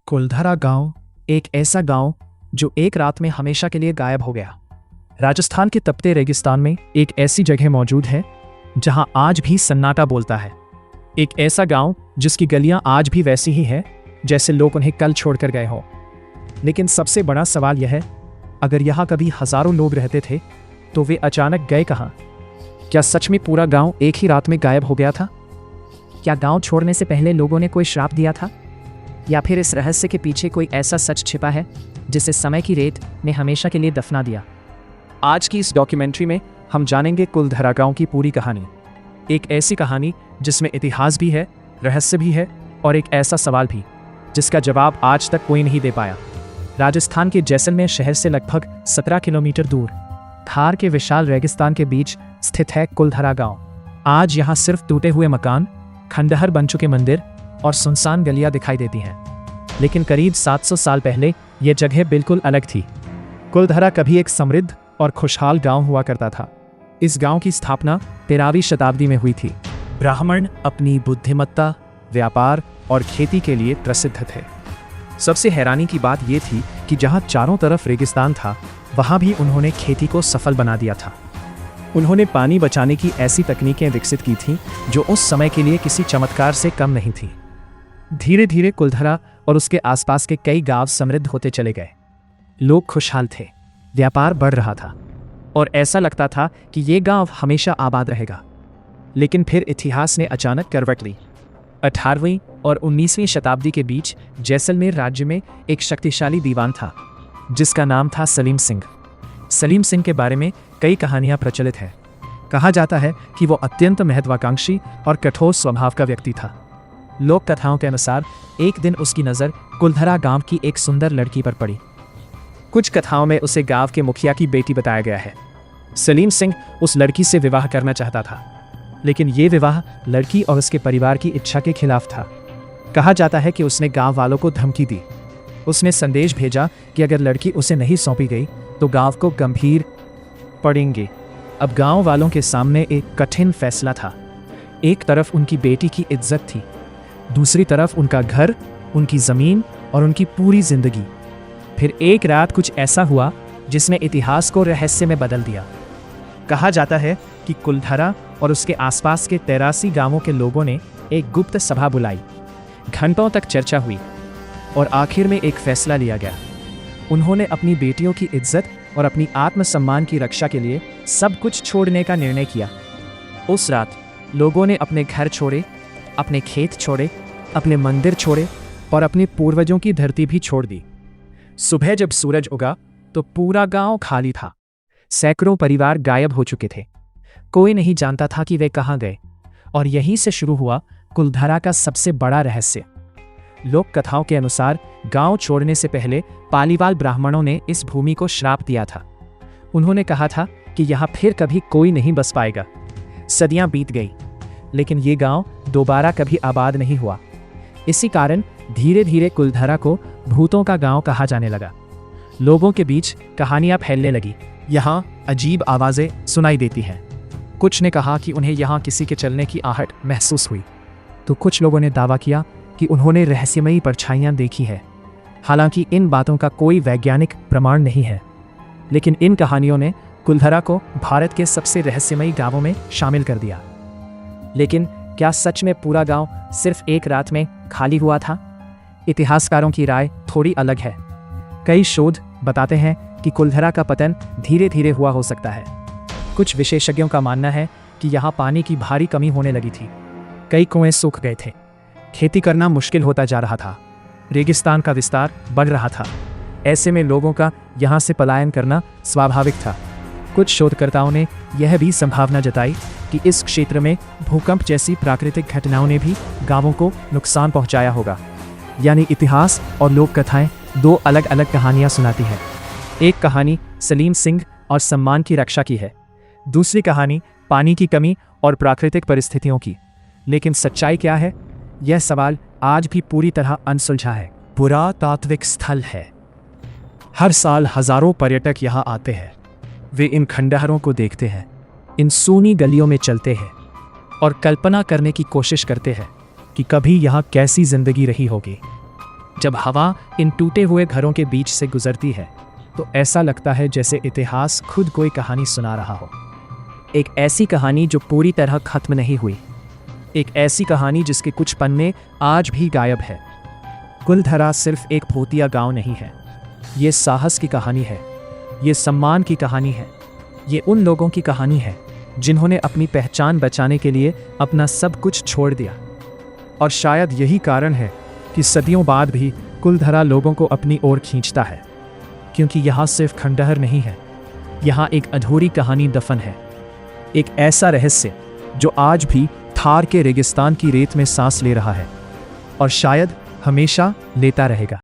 कुलधरा गांव एक ऐसा गांव जो एक रात में हमेशा के लिए गायब हो गया। राजस्थान के तपते रेगिस्तान में एक ऐसी जगह मौजूद है जहां आज भी सन्नाटा बोलता है। एक ऐसा गांव जिसकी गलियां आज भी वैसी ही हैं जैसे लोग उन्हें कल छोड़कर गए हों। लेकिन सबसे बड़ा सवाल यह है, अगर यहां कभी हजारों लोग रहते थे तो वे अचानक गए कहां? क्या सच में पूरा गांव एक ही रात में गायब हो गया था? क्या गांव छोड़ने से पहले लोगों ने कोई श्राप दिया था, या फिर इस रहस्य के पीछे कोई ऐसा सच छिपा है जिसे समय की रेत ने हमेशा के लिए दफना दिया? आज की इस डॉक्यूमेंट्री में हम जानेंगे कुलधरा गांव की पूरी कहानी। एक ऐसी कहानी जिसमें इतिहास भी है, रहस्य भी है और एक ऐसा सवाल भी जिसका जवाब आज तक कोई नहीं दे पाया। राजस्थान के जैसलमेर शहर से लगभग 17 किलोमीटर दूर थार के विशाल रेगिस्तान के बीच स्थित है कुलधरा गांव। आज यहाँ सिर्फ टूटे हुए मकान, खंडहर बन चुके मंदिर और सुनसान गलियां दिखाई देती हैं। लेकिन करीब 700 साल पहले यह जगह बिल्कुल अलग थी। कुलधरा कभी एक समृद्ध और खुशहाल गांव हुआ करता था। इस गांव की स्थापना 13वीं शताब्दी में हुई थी। ब्राह्मण अपनी बुद्धिमत्ता, व्यापार और खेती के लिए प्रसिद्ध थे। सबसे हैरानी की बात यह थी कि जहां चारों तरफ रेगिस्तान था, वहां भी उन्होंने खेती को सफल बना दिया था। उन्होंने पानी बचाने की ऐसी तकनीकें विकसित की थीं जो उस समय के लिए किसी चमत्कार से कम नहीं थीं। धीरे धीरे कुलधरा और उसके आसपास के कई गांव समृद्ध होते चले गए। लोग खुशहाल थे, व्यापार बढ़ रहा था और ऐसा लगता था कि ये गांव हमेशा आबाद रहेगा। लेकिन फिर इतिहास ने अचानक करवट ली। 18वीं और 19वीं शताब्दी के बीच जैसलमेर राज्य में एक शक्तिशाली दीवान था जिसका नाम था सलीम सिंह। सलीम सिंह के बारे में कई कहानियां प्रचलित हैं। कहा जाता है कि वो अत्यंत महत्वाकांक्षी और कठोर स्वभाव का व्यक्ति था। लोक कथाओं के अनुसार एक दिन उसकी नज़र कुलधरा गांव की एक सुंदर लड़की पर पड़ी। कुछ कथाओं में उसे गांव के मुखिया की बेटी बताया गया है। सलीम सिंह उस लड़की से विवाह करना चाहता था, लेकिन ये विवाह लड़की और उसके परिवार की इच्छा के खिलाफ था। कहा जाता है कि उसने गांव वालों को धमकी दी। उसने संदेश भेजा कि अगर लड़की उसे नहीं सौंपी गई तो गांव को गंभीर पड़ेंगे। अब गांव वालों के सामने एक कठिन फैसला था। एक तरफ उनकी बेटी की इज्जत थी, दूसरी तरफ उनका घर, उनकी जमीन और उनकी पूरी जिंदगी। फिर एक रात कुछ ऐसा हुआ जिसने इतिहास को रहस्य में बदल दिया। कहा जाता है कि कुलधरा और उसके आसपास के 83 गांवों के लोगों ने एक गुप्त सभा बुलाई। घंटों तक चर्चा हुई और आखिर में एक फैसला लिया गया। उन्होंने अपनी बेटियों की इज्जत और अपनी आत्मसम्मान की रक्षा के लिए सब कुछ छोड़ने का निर्णय किया। उस रात लोगों ने अपने घर छोड़े, अपने खेत छोड़े, अपने मंदिर छोड़े और अपने पूर्वजों की धरती भी छोड़ दी। सुबह जब सूरज उगा तो पूरा गांव खाली था। सैकड़ों परिवार गायब हो चुके थे। कोई नहीं जानता था कि वे कहां गए। और यहीं से शुरू हुआ कुलधरा का सबसे बड़ा रहस्य। लोक कथाओं के अनुसार गांव छोड़ने से पहले पालीवाल ब्राह्मणों ने इस भूमि को श्राप दिया था। उन्होंने कहा था कि यहां फिर कभी कोई नहीं बस पाएगा। सदियां बीत गई, लेकिन ये गांव दोबारा कभी आबाद नहीं हुआ। इसी कारण धीरे धीरे कुलधरा को भूतों का गांव कहा जाने लगा। लोगों के बीच कहानियां फैलने लगी। यहाँ अजीब आवाजें सुनाई देती हैं। कुछ ने कहा कि उन्हें यहाँ किसी के चलने की आहट महसूस हुई, तो कुछ लोगों ने दावा किया कि उन्होंने रहस्यमयी परछाइयां देखी है। हालांकि इन बातों का कोई वैज्ञानिक प्रमाण नहीं है, लेकिन इन कहानियों ने कुलधरा को भारत के सबसे रहस्यमयी गांवों में शामिल कर दिया। लेकिन क्या सच में पूरा गांव सिर्फ एक रात में खाली हुआ था? इतिहासकारों की राय थोड़ी अलग है। कई शोध बताते हैं कि कुलधरा का पतन धीरे धीरे हुआ हो सकता है। कुछ विशेषज्ञों का मानना है कि यहाँ पानी की भारी कमी होने लगी थी। कई कुएं सूख गए थे। खेती करना मुश्किल होता जा रहा था। रेगिस्तान का विस्तार बढ़ रहा था। ऐसे में लोगों का यहाँ से पलायन करना स्वाभाविक था। कुछ शोधकर्ताओं ने यह भी संभावना जताई कि इस क्षेत्र में भूकंप जैसी प्राकृतिक घटनाओं ने भी गांवों को नुकसान पहुंचाया होगा। यानी इतिहास और लोक कथाएं दो अलग अलग कहानियां सुनाती हैं। एक कहानी सलीम सिंह और सम्मान की रक्षा की है, दूसरी कहानी पानी की कमी और प्राकृतिक परिस्थितियों की। लेकिन सच्चाई क्या है, यह सवाल आज भी पूरी तरह अनसुलझा है। पुरातात्विक स्थल है। हर साल हजारों पर्यटक यहाँ आते हैं। वे इन खंडहरों को देखते हैं, इन सूनी गलियों में चलते हैं और कल्पना करने की कोशिश करते हैं कि कभी यहाँ कैसी जिंदगी रही होगी। जब हवा इन टूटे हुए घरों के बीच से गुजरती है तो ऐसा लगता है जैसे इतिहास खुद कोई कहानी सुना रहा हो। एक ऐसी कहानी जो पूरी तरह खत्म नहीं हुई। एक ऐसी कहानी जिसके कुछ पन्ने आज भी गायब है। कुलधरा सिर्फ एक भूतिया गांव नहीं है, ये साहस की कहानी है, ये सम्मान की कहानी है, ये उन लोगों की कहानी है जिन्होंने अपनी पहचान बचाने के लिए अपना सब कुछ छोड़ दिया। और शायद यही कारण है कि सदियों बाद भी कुलधरा लोगों को अपनी ओर खींचता है, क्योंकि यहाँ सिर्फ खंडहर नहीं है, यहाँ एक अधूरी कहानी दफन है, एक ऐसा रहस्य जो आज भी थार के रेगिस्तान की रेत में सांस ले रहा है और शायद हमेशा लेता रहेगा।